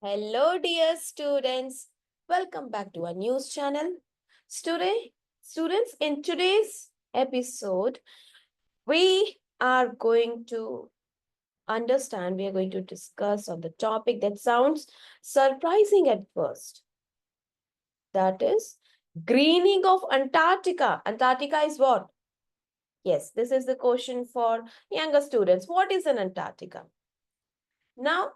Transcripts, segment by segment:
Hello, dear students. Welcome back to our news channel. Students, in today's episode, we are going to we are going to discuss on the topic that sounds surprising at first. That is greening of Antarctica. Antarctica is what? Yes, this is the question for younger students. What is an Antarctica? Now,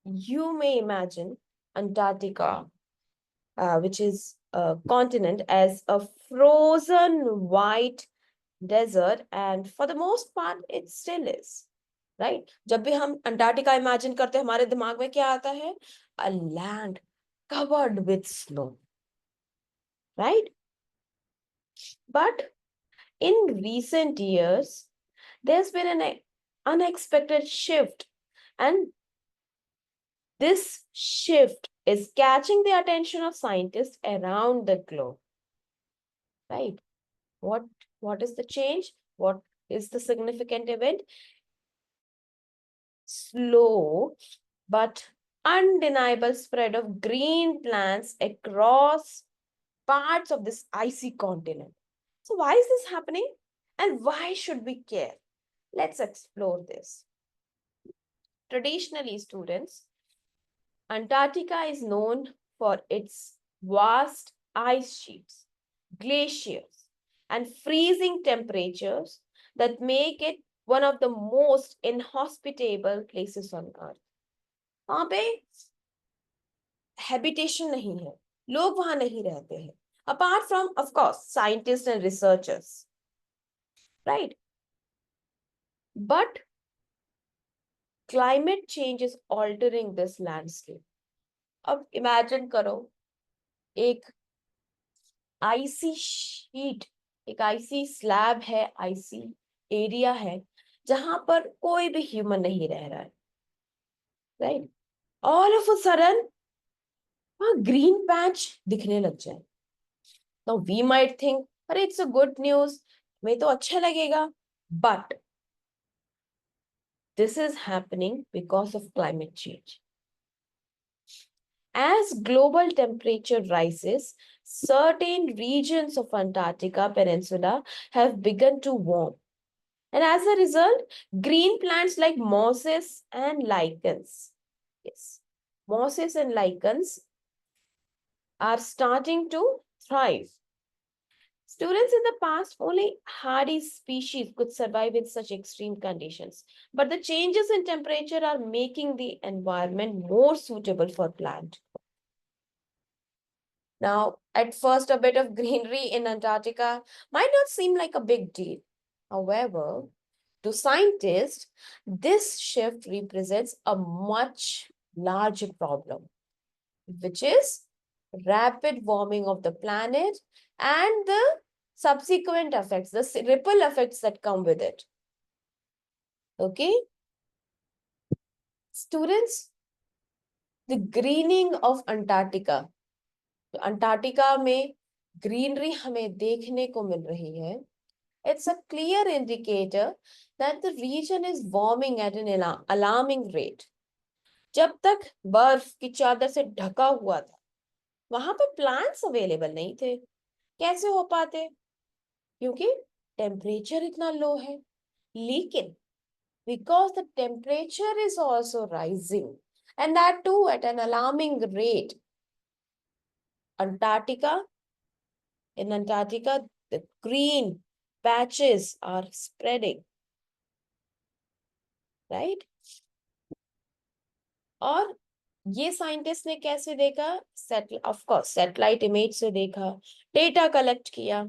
you may imagine Antarctica, which is a continent, as a frozen white desert, and for the most part it still is, right? जब भी हम Antarctica imagine करते हैं हमारे दिमाग में क्या आता है? A land covered with snow, right? But in recent years there's been an unexpected shift, and this shift is catching the attention of scientists around the globe, right? What is the change? What is the significant event? Slow but undeniable spread of green plants across parts of this icy continent. So why is this happening? And why should we care? Let's explore this. Traditionally, students, Antarctica is known for its vast ice sheets, glaciers, and freezing temperatures that make it one of the most inhospitable places on earth. वहां पे habitation नहीं है, लोग वहां नहीं रहते हैं, apart from, of course, scientists and researchers, right? But climate change is altering this landscape. अब imagine करो, एक आईसी शीट, एक आईसी स्लैब है, आईसी एरिया है जहां पर कोई भी ह्यूमन नहीं रह रहा है, right? All of a sudden वहां ग्रीन पैच दिखने लग जाए. नाउ वी माइट थिंक अरे इट्स अ गुड न्यूज, हमें तो अच्छा लगेगा. But this is happening because of climate change. As global temperature rises, certain regions of Antarctica Peninsula have begun to warm. And as a result, green plants like mosses and lichens, yes, mosses and lichens are starting to thrive. Students, in the past, only hardy species could survive in such extreme conditions. But the changes in temperature are making the environment more suitable for plant. Now, at first, a bit of greenery in Antarctica might not seem like a big deal. However, to scientists, this shift represents a much larger problem, which is rapid warming of the planet and the subsequent effects, the ripple effects that come with it. Okay? Students, the greening of Antarctica. Antarctica में greenery हमें देखने को मिल रही है. It's a clear indicator that the region is warming at an alarming rate. जब तक बर्फ की चादर से ढका हुआ था, वहां पे प्लांट्स अवेलेबल नहीं थे. कैसे हो पाते? क्योंकि टेम्परेचर इतना लो है. लेकिन because the temperature is also rising, and that too at an alarming rate, Antarctica, in Antarctica, the green patches are spreading, right? और ये साइंटिस्ट ने कैसे देखा? ऑफ कोर्स सैटेलाइट इमेज से देखा, डेटा कलेक्ट किया.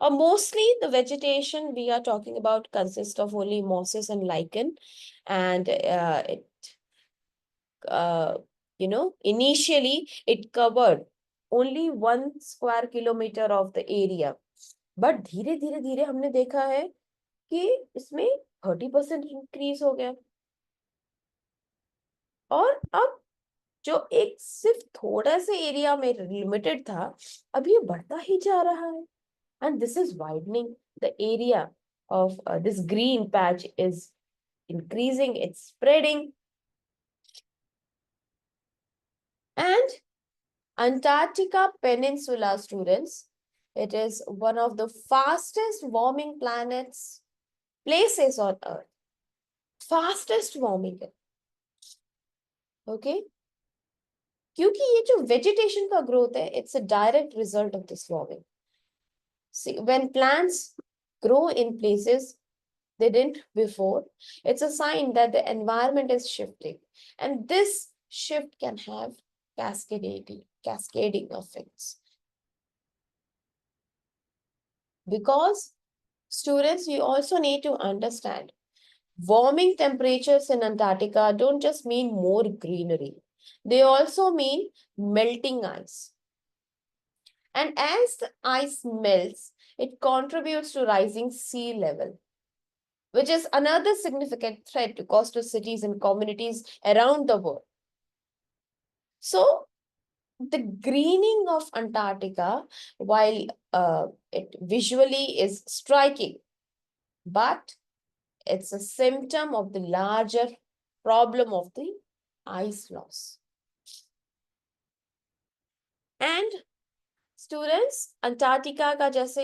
और mostly the vegetation we are talking about consist of only mosses and lichen, and it initially it covered only 1 square kilometer of the area. But धीरे धीरे धीरे हमने देखा है कि इसमें 30% इंक्रीज हो गया. और अब जो एक सिर्फ थोड़ा से एरिया में लिमिटेड था, अब ये बढ़ता ही जा रहा है. And this is widening the area of this green patch is increasing, it's spreading. And Antarctica Peninsula, students, it is one of the fastest warming places on Earth. Fastest warming है, okay? क्योंकि ये जो vegetation का growth है, it's a direct result of this warming. See, when plants grow in places they didn't before, it's a sign that the environment is shifting. And this shift can have cascading effects. Because students, you also need to understand warming temperatures in Antarctica don't just mean more greenery. They also mean melting ice. And as the ice melts, it contributes to rising sea level, which is another significant threat to coastal cities and communities around the world. So, the greening of Antarctica, while it visually is striking, but it's a symptom of the larger problem of the ice loss. And students, Antarctica का जैसे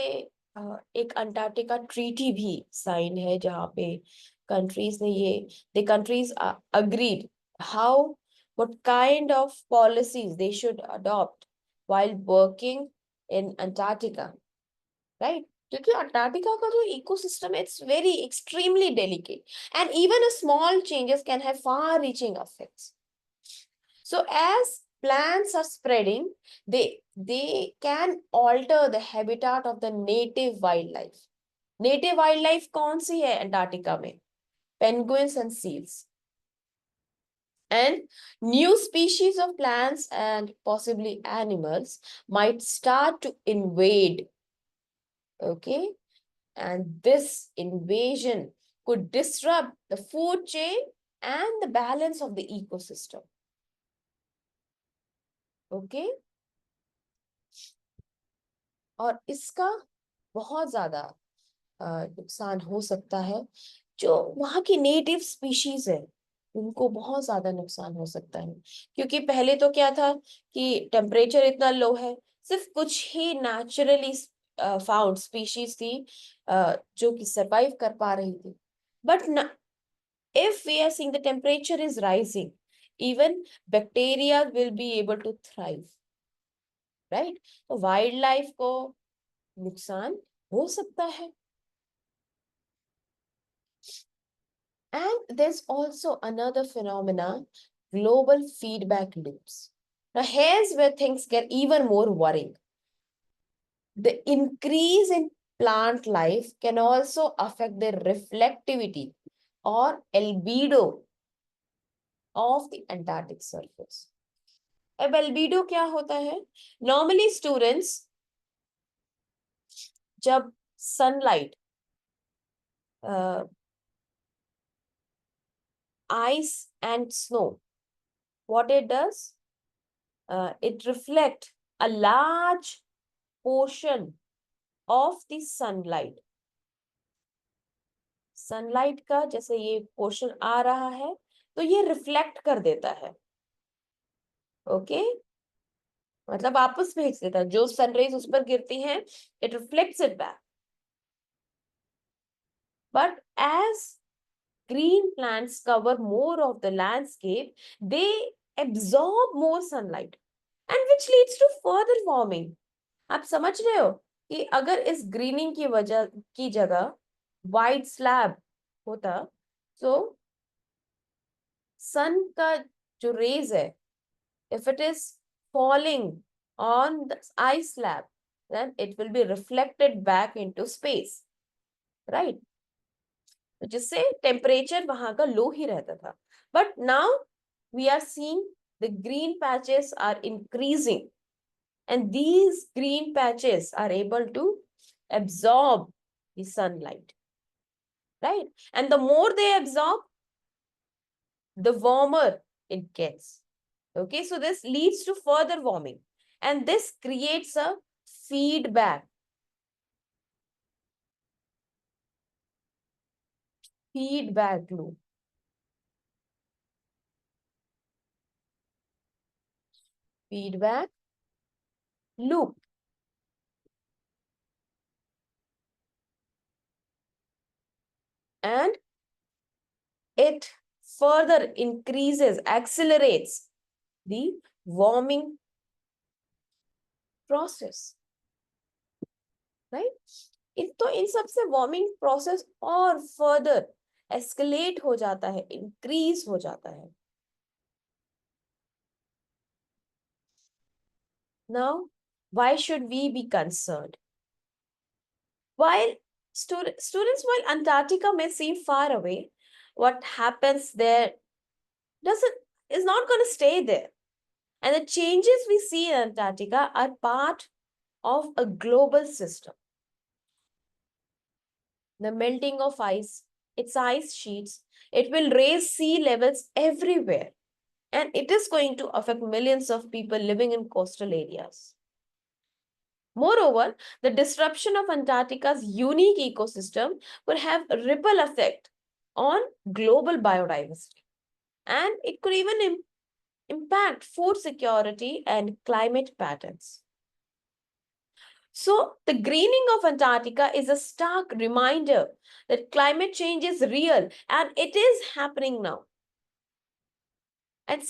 एक Antarctica treaty भी sign है जहाँ पे countries ने ये the countries agreed how what kind of policies they should adopt while working in Antarctica, right? क्योंकि अंटार्कटिका का जो इकोसिस्टम है it's very extremely delicate and even a small changes can have far reaching effects. So as plants are spreading, they can alter the habitat of the native wildlife. Native wildlife कौन सी है Antarctica में? Penguins and seals. And new species of plants and possibly animals might start to invade. Okay? And this invasion could disrupt the food chain and the balance of the ecosystem. Okay? और इसका बहुत ज्यादा नुकसान हो सकता है. जो वहाँ की नेटिव स्पीशीज है उनको बहुत ज्यादा नुकसान हो सकता है. क्योंकि पहले तो क्या था कि टेम्परेचर इतना लो है, सिर्फ कुछ ही नेचुरली फाउंड स्पीशीज थी जो कि सरवाइव कर पा रही थी. But if we are seeing the temperature is rising, even bacteria will be able to thrive, right? तो वाइल्ड लाइफ को नुकसान हो सकता है. And there's also another phenomena, global feedback loops. Now here's where things get even more worrying. The increase in plant life can also affect the reflectivity or albedo of the Antarctic surface. अब albedo क्या होता है? Normally students, जब sunlight ice and snow, what it does, it reflect a large portion of the sunlight. Sunlight का जैसे ये portion आ रहा है तो ये रिफ्लेक्ट कर देता है. ओके, मतलब वापस भेज देता है. जो सनरेज उस पर गिरती हैं it reflects it back. But as green plants cover more of the landscape, they absorb more sunlight and which leads to further warming. आप समझ रहे हो कि अगर इस ग्रीनिंग की जगह वाइट स्लैब होता तो सन का जो रेज है if it is falling on the ice slab then it will be reflected back into space, right? जिससे टेम्परेचर वहां का लो ही रहता था. But now we are seeing the green patches are increasing and these green patches are able to absorb the sunlight, right? And the more they absorb, the warmer it gets. Okay, so this leads to further warming and this creates a feedback loop. feedback loop. And it further increases, accelerates the warming process, right? तो इन सब से warming process और further escalate हो जाता है, increase हो जाता है. Now, why should we be concerned? While students, while Antarctica may seem far away, what happens there doesn't is not going to stay there. And the changes we see in Antarctica are part of a global system. The melting of ice, its ice sheets, it will raise sea levels everywhere. And it is going to affect millions of people living in coastal areas. Moreover, the disruption of Antarctica's unique ecosystem will have a ripple effect on global biodiversity. And it could even impact food security and climate patterns. So, the greening of Antarctica is a stark reminder that climate change is real and it is happening now. And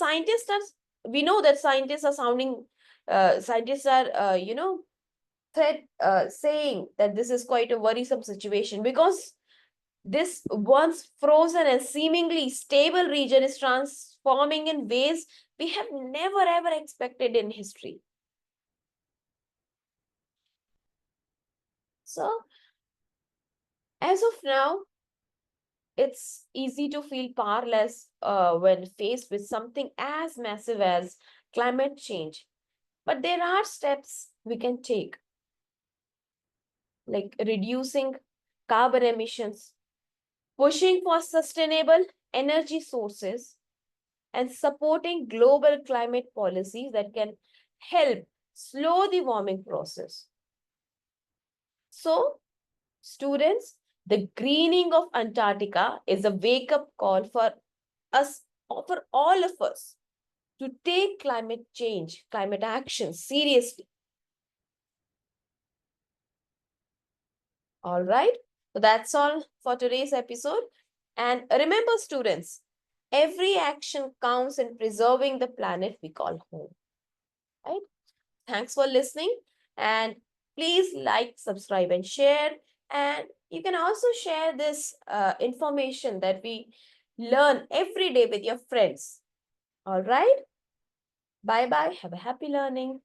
we know that scientists are saying that this is quite a worrisome situation because this once frozen and seemingly stable region is transforming in ways we have never ever expected in history. So, as of now, it's easy to feel powerless when faced with something as massive as climate change. But there are steps we can take, like reducing carbon emissions, pushing for sustainable energy sources, and supporting global climate policies that can help slow the warming process. So, students, the greening of Antarctica is a wake-up call for us, for all of us, to take climate change, climate action seriously. All right. So that's all for today's episode. And remember, students, every action counts in preserving the planet we call home. Right? Thanks for listening. And please like, subscribe, and share. And you can also share this information that we learn every day with your friends. All right. Bye bye. Have a happy learning.